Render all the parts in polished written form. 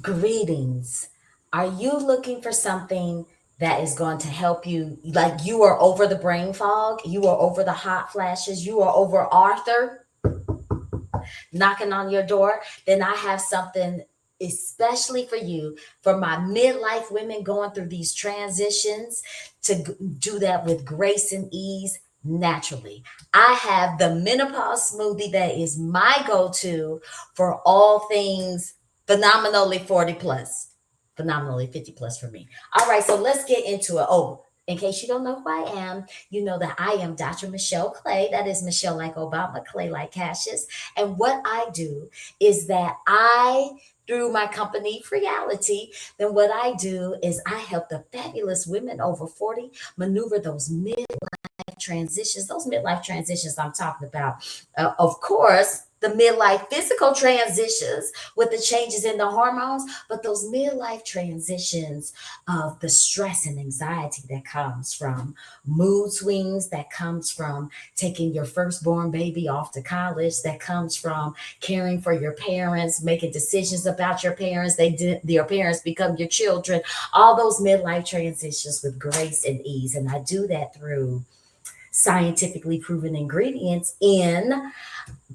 Greetings. Are you looking for something that is going to help you? Like you are over the brain fog, you are over the hot flashes, you are over Arthur knocking on your door? Then I have something especially for you, for my midlife women going through these transitions to do that with grace and ease naturally. I have the menopause smoothie that is my go to for all things phenomenally 40 plus, phenomenally 50 plus for me. All right, so let's get into it. Oh, in case you don't know who I am, you know that I am Dr. Michelle Clay. That is Michelle like Obama, Clay like Cassius. And what I do is that through my company, Reality, then what I do is I help the fabulous women over 40 maneuver those transitions, those midlife transitions I'm talking about. Of course, the midlife physical transitions with the changes in the hormones, but those midlife transitions of the stress and anxiety that comes from mood swings, that comes from taking your firstborn baby off to college, that comes from caring for your parents, making decisions about your parents, your parents become your children, all those midlife transitions with grace and ease. And I do that through scientifically proven ingredients in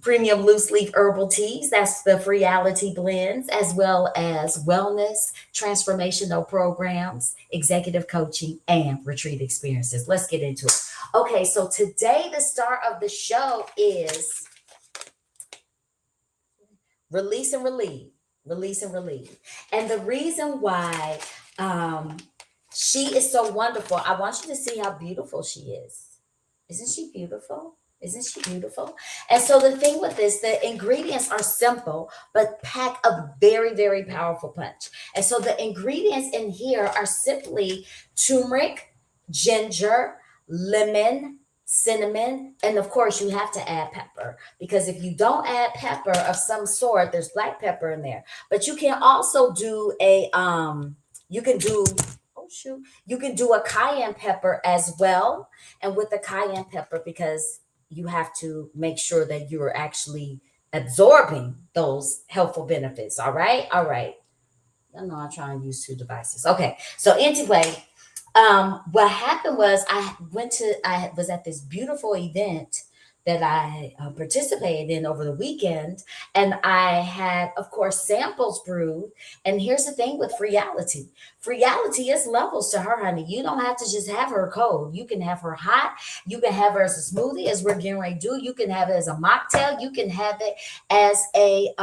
premium loose leaf herbal teas. That's the Reality blends, as well as wellness, transformational programs, executive coaching, and retreat experiences. Let's get into it. Okay, so today the star of the show is release and relieve, release and relieve. And the reason why um, she is so wonderful, I want you to see how beautiful she is. Isn't she beautiful? Isn't she beautiful? And so the thing with this, the ingredients are simple, but pack a very, very powerful punch. And so the ingredients in here are simply turmeric, ginger, lemon, cinnamon, and of course you have to add pepper, because if you don't add pepper of some sort, there's black pepper in there. But you can also do you can do, oh shoot, you can do a cayenne pepper as well. And with the cayenne pepper, because you have to make sure that you're actually absorbing those helpful benefits. All right, all right. I know I'm trying to use two devices. Okay, so anyway, what happened was I was at this beautiful event that I participated in over the weekend, and I had, of course, samples brewed. And here's the thing with Reality: Reality is levels to her, honey. You don't have to just have her cold. You can have her hot. You can have her as a smoothie, as we're getting ready to do. You can have it as a mocktail. You can have it as a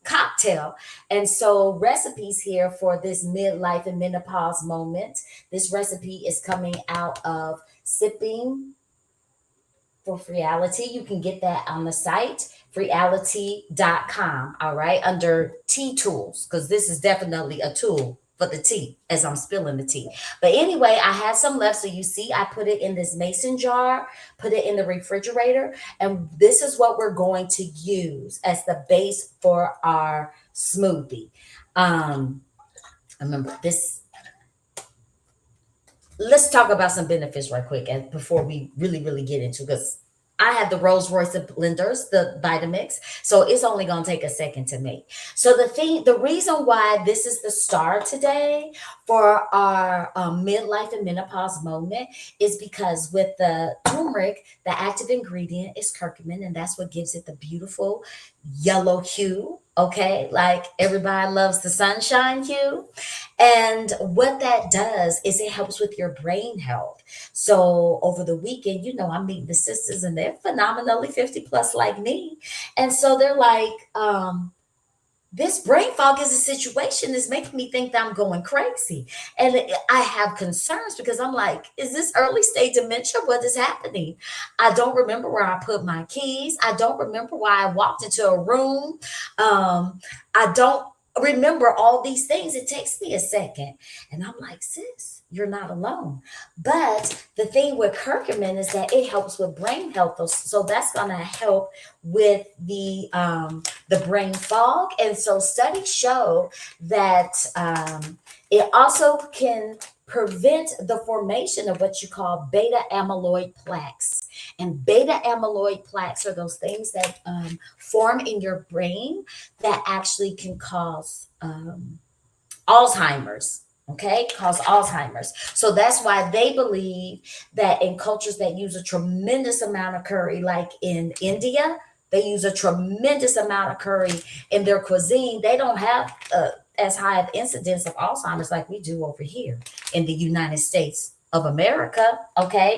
cocktail. And so recipes here for this midlife and menopause moment. This recipe is coming out of Sipping for Reality. You can get that on the site, reality.com. All right, under tea tools, because this is definitely a tool for the tea as I'm spilling the tea. But anyway, I had some left. So you see, I put it in this mason jar, put it in the refrigerator. And this is what we're going to use as the base for our smoothie. Remember this. Let's talk about some benefits right quick and before we really get into, because I have the Rolls Royce of blenders, the Vitamix, so it's only going to take a second to make. So the reason why this is the star today for our midlife and menopause moment is because with the turmeric, the active ingredient is curcumin, and that's what gives it the beautiful yellow hue. Okay, like everybody loves the sunshine hue. And what that does is it helps with your brain health. So over the weekend, I'm meeting the sisters and they're phenomenally 50 plus like me. And so they're like, this brain fog is a situation that's making me think that I'm going crazy. And I have concerns because I'm like, is this early stage dementia? What is happening? I don't remember where I put my keys. I don't remember why I walked into a room. I don't remember all these things. It takes me a second. And I'm like, sis, you're not alone. But the thing with curcumin is that it helps with brain health. So that's going to help with the brain fog. And so studies show that it also can prevent the formation of what you call beta amyloid plaques. And beta amyloid plaques are those things that form in your brain that actually can cause Alzheimer's. Okay, cause Alzheimer's. So that's why they believe that in cultures that use a tremendous amount of curry, like in India, they use a tremendous amount of curry in their cuisine. They don't have as high of incidence of Alzheimer's like we do over here in the United States of America. Okay.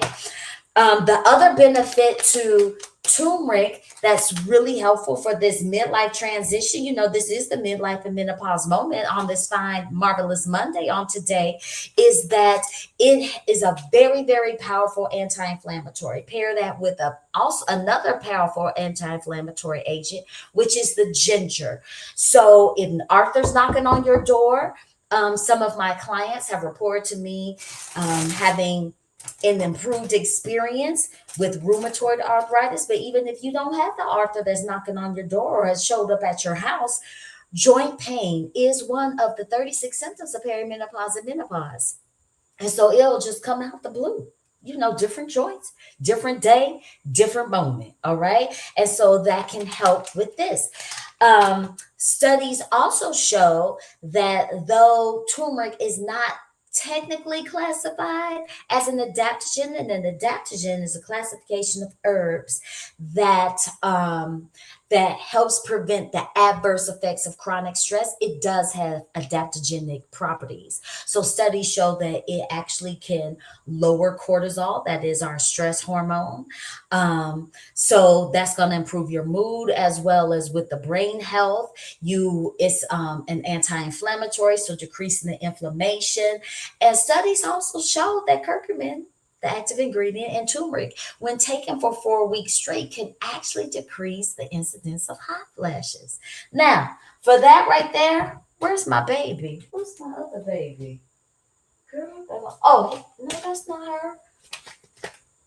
The other benefit to turmeric that's really helpful for this midlife transition, this is the midlife and menopause moment on this fine, marvelous Monday on today, is that it is a very, very powerful anti-inflammatory. Pair that with also another powerful anti-inflammatory agent, which is the ginger. So if Arthur's knocking on your door, some of my clients have reported to me having an improved experience with rheumatoid arthritis. But even if you don't have the Arthur that's knocking on your door or has showed up at your house, joint pain is one of the 36 symptoms of perimenopause and menopause. And so it'll just come out the blue. Different joints, different day, different moment. All right. And so that can help with this. Studies also show that though turmeric is not technically classified as an adaptogen, and an adaptogen is a classification of herbs that that helps prevent the adverse effects of chronic stress. It does have adaptogenic properties. So studies show that it actually can lower cortisol, that is our stress hormone. So that's going to improve your mood as well as with the brain health. It's an anti-inflammatory, so decreasing the inflammation. And studies also show that curcumin, the active ingredient in turmeric, when taken for 4 weeks straight, can actually decrease the incidence of hot flashes. Now, for that right there, where's my baby? Where's my other baby? Girl, oh, no, that's not her.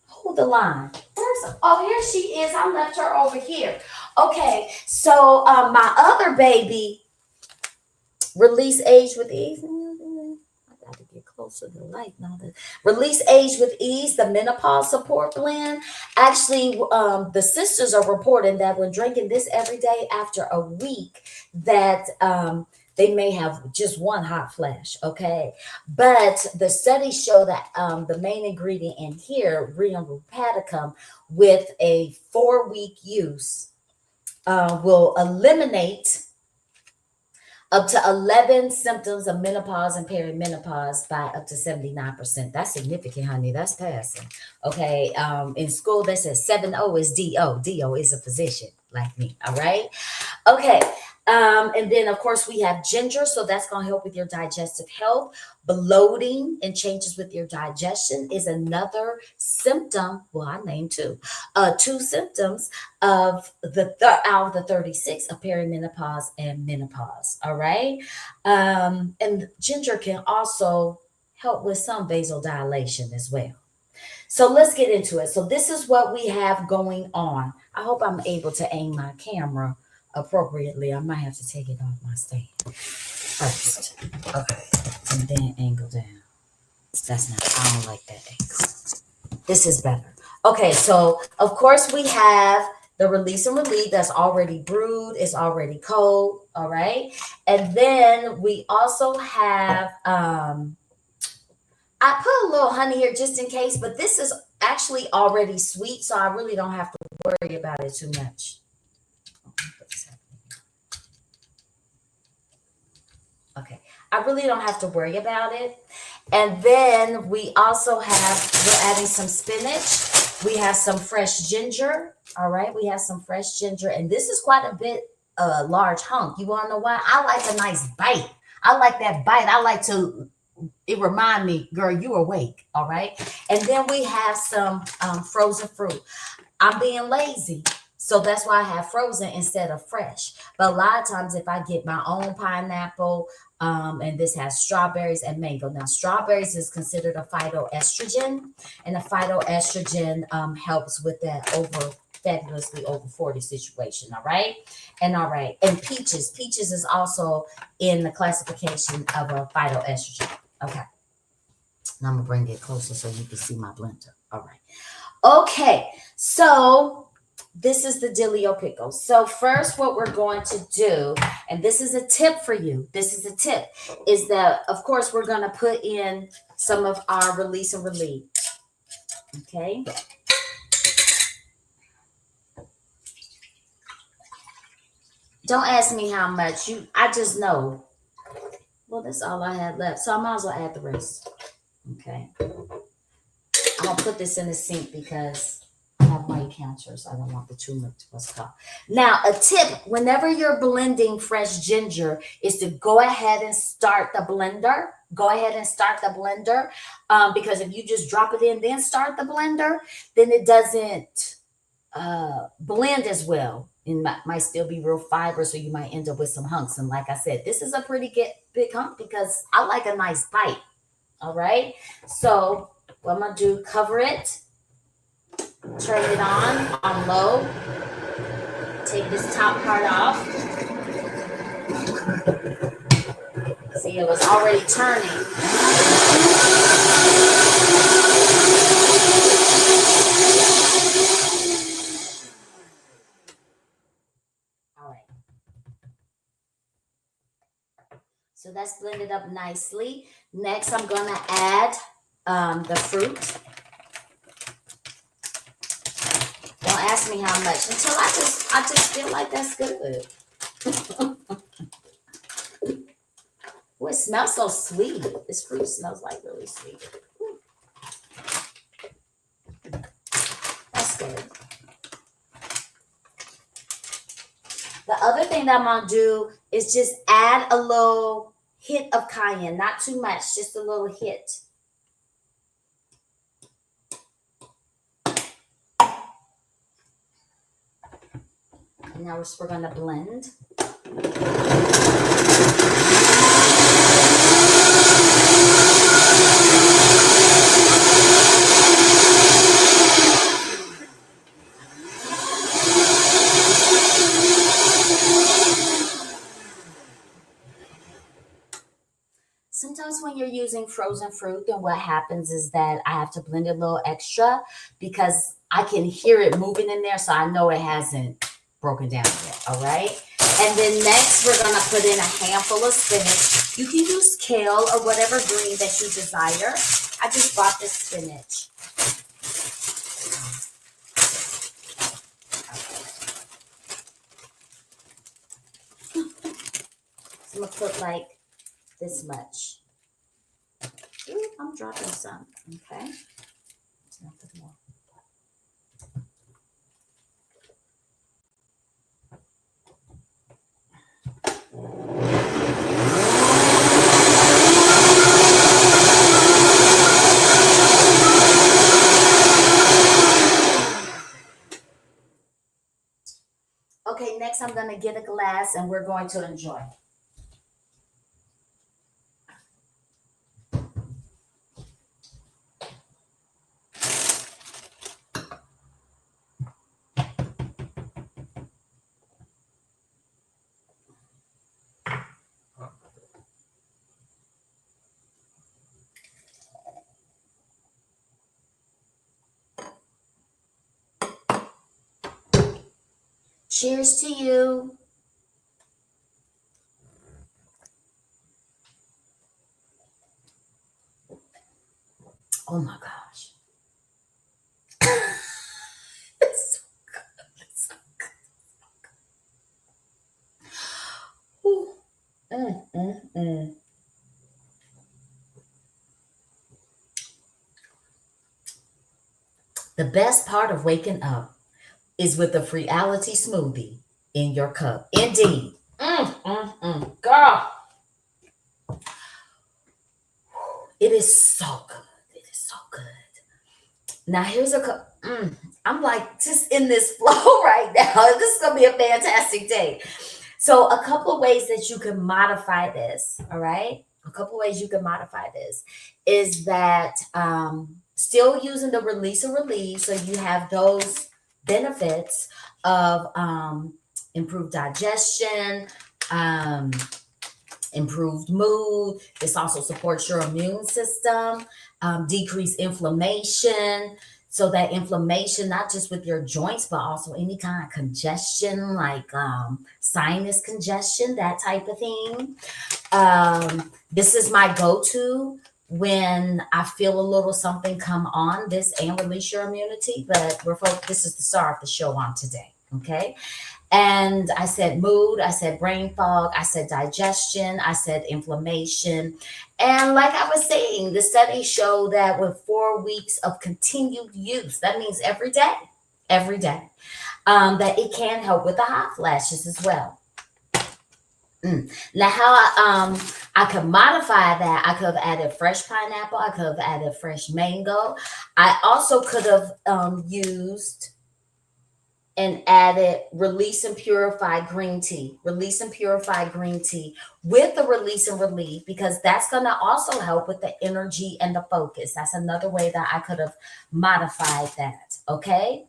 Hold the line. Here she is. I left her over here. Okay, so my other baby, release age with ease. I got to get closer to the light now. Release age with ease, the menopause support blend. Actually, the sisters are reporting that when drinking this every day after a week, that they may have just one hot flash, okay? But the studies show that the main ingredient in here, Rheum rupaticum, with a 4-week use will eliminate up to 11 symptoms of menopause and perimenopause by up to 79%. That's significant, honey. That's passing. Okay. In school, they said 7-0 is DO. DO is a physician like me. All right. Okay. And then, of course, we have ginger. So that's going to help with your digestive health. Bloating and changes with your digestion is another symptom. Well, I named two symptoms of out of the 36 of perimenopause and menopause. All right. And ginger can also help with some vasodilation as well. So let's get into it. So this is what we have going on. I hope I'm able to aim my camera appropriately. I might have to take it off my stand first. Okay. And then angle down. I don't like that angle. This is better. Okay, so of course we have the release and relieve that's already brewed. It's already cold. All right. And then we also have I put a little honey here just in case, but this is actually already sweet, so I really don't have to worry about it too much. Okay, I really don't have to worry about it. And then we also we're adding some spinach. We have some fresh ginger. All right, we have some fresh ginger, and this is quite a bit large hunk. You want to know why? I like a nice bite. I like that bite. It remind me, girl, you awake. All right. And then we have some frozen fruit. I'm being lazy, so that's why I have frozen instead of fresh. But a lot of times if I get my own pineapple, and this has strawberries and mango. Now, strawberries is considered a phytoestrogen, and a phytoestrogen helps with that fabulously over 40 situation. All right. And peaches is also in the classification of a phytoestrogen. Okay. Now I'm going to bring it closer so you can see my blender. All right. Okay. So this is the dill pickle. So first what we're going to do, and this is a tip for you. This is a tip, is that, of course, we're going to put in some of our release and relieve. Okay. Don't ask me how much. I just know. Well, that's all I had left. So I might as well add the rest. Okay. I'm going to put this in the sink because I have my counter, so I don't want the turmeric to what's called. Now, a tip, whenever you're blending fresh ginger, is to go ahead and start the blender. Go ahead and start the blender. Because if you just drop it in, then start the blender, then it doesn't blend as well. It might still be real fiber, so you might end up with some hunks. And like I said, this is a pretty big hunk because I like a nice bite. All right. So what I'm going to do, cover it, turn it on low, take this top part off. See, it was already turning. All right. So that's blended up nicely. Next, I'm going to add the fruit. Don't ask me how much until I just feel like that's good. Oh, it smells so sweet. This fruit smells like really sweet. That's good. The other thing that I'm going to do is just add a little hit of cayenne. Not too much, just a little hit. And now we're going to blend. Sometimes when you're using frozen fruit, then what happens is that I have to blend it a little extra because I can hear it moving in there, so I know it hasn't broken down yet. All right. And then next, we're going to put in a handful of spinach. You can use kale or whatever green that you desire. I just bought this spinach. So I'm going to put like this much. Ooh, I'm dropping some. Okay. Nothing more. Okay, next I'm going to get a glass and we're going to enjoy. Cheers to you. Oh my gosh. It's so good. It's so good. Ooh. The best part of waking up is with a reality smoothie in your cup. Indeed. Girl. It is so good. It is so good. Now here's a cup. I'm like just in this flow right now. This is going to be a fantastic day. So a couple of ways that you can modify this, all right? A couple of ways you can modify this is that still using the release and relieve, so you have those benefits of improved digestion, improved mood. This also supports your immune system. decrease inflammation. So that inflammation, not just with your joints, but also any kind of congestion, like sinus congestion, that type of thing. This is my go-to when I feel a little something come on this and release your immunity. But this is the star of the show on today. Okay. And I said mood, I said brain fog, I said digestion, I said inflammation. And like I was saying, the studies show that with 4 weeks of continued use, that means every day, that it can help with the hot flashes as well. Now, how I could modify that, I could have added fresh pineapple, I could have added fresh mango. I also could have used and added release and purify green tea. Release and purify green tea with the release and relief, because that's going to also help with the energy and the focus. That's another way that I could have modified that. Okay.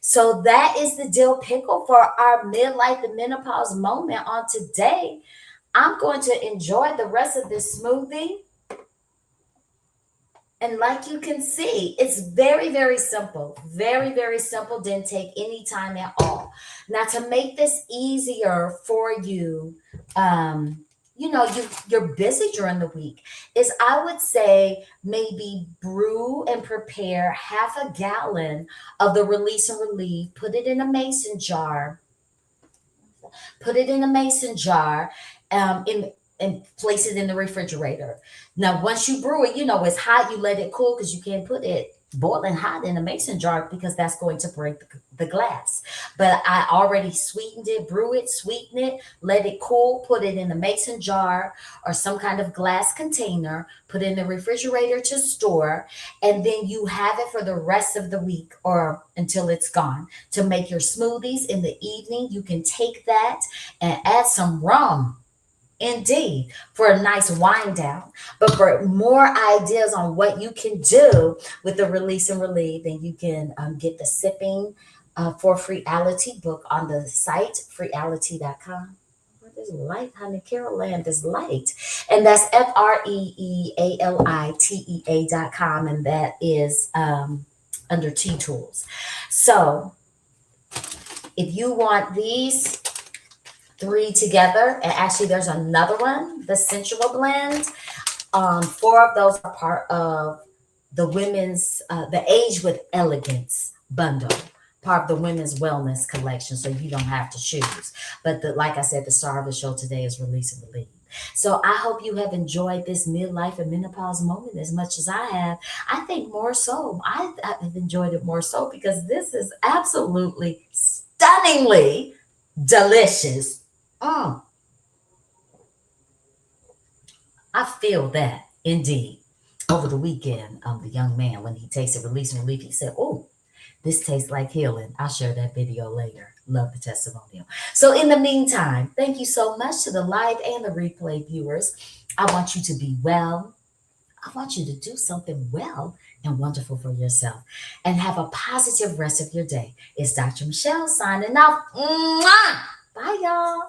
So that is the dill pickle for our midlife and menopause moment on today. I'm going to enjoy the rest of this smoothie. And like you can see, it's very, very simple. Very, very simple. Didn't take any time at all. Now, to make this easier for you, you're busy during the week, is I would say maybe brew and prepare half a gallon of the release and relief, put it in a mason jar, and place it in the refrigerator. Now, once you brew it, it's hot. You let it cool, because you can't put it boiling hot in a mason jar, because that's going to break the glass. But I already sweetened it, brew it, sweeten it, let it cool, put it in a mason jar or some kind of glass container, put it in the refrigerator to store, and then you have it for the rest of the week or until it's gone. To make your smoothies in the evening, you can take that and add some rum. Indeed, for a nice wind down. But for more ideas on what you can do with the release and relief, then you can get the Sipping for Freeality book on the site, freeality.com. There's light, honey. Carol Land is light. And that's FREEALITEA.com. And that is under Tea Tools. So if you want these 3 together, and actually there's another one, the Sensual Blend. 4 of those are part of the women's the Age with Elegance bundle, part of the women's wellness collection, so you don't have to choose. But like I said, the star of the show today is Release and Relief. So I hope you have enjoyed this midlife and menopause moment as much as I have. I think more so. I've enjoyed it more so because this is absolutely stunningly delicious. I feel that indeed. Over the weekend, the young man, when he tasted Release and Relief, he said, "Oh, this tastes like healing." I'll share that video later. Love the testimonial. So in the meantime, thank you so much to the live and the replay viewers. I want you to be well. I want you to do something well and wonderful for yourself, and have a positive rest of your day. It's Dr. Michelle signing off. Mwah! Bye, y'all.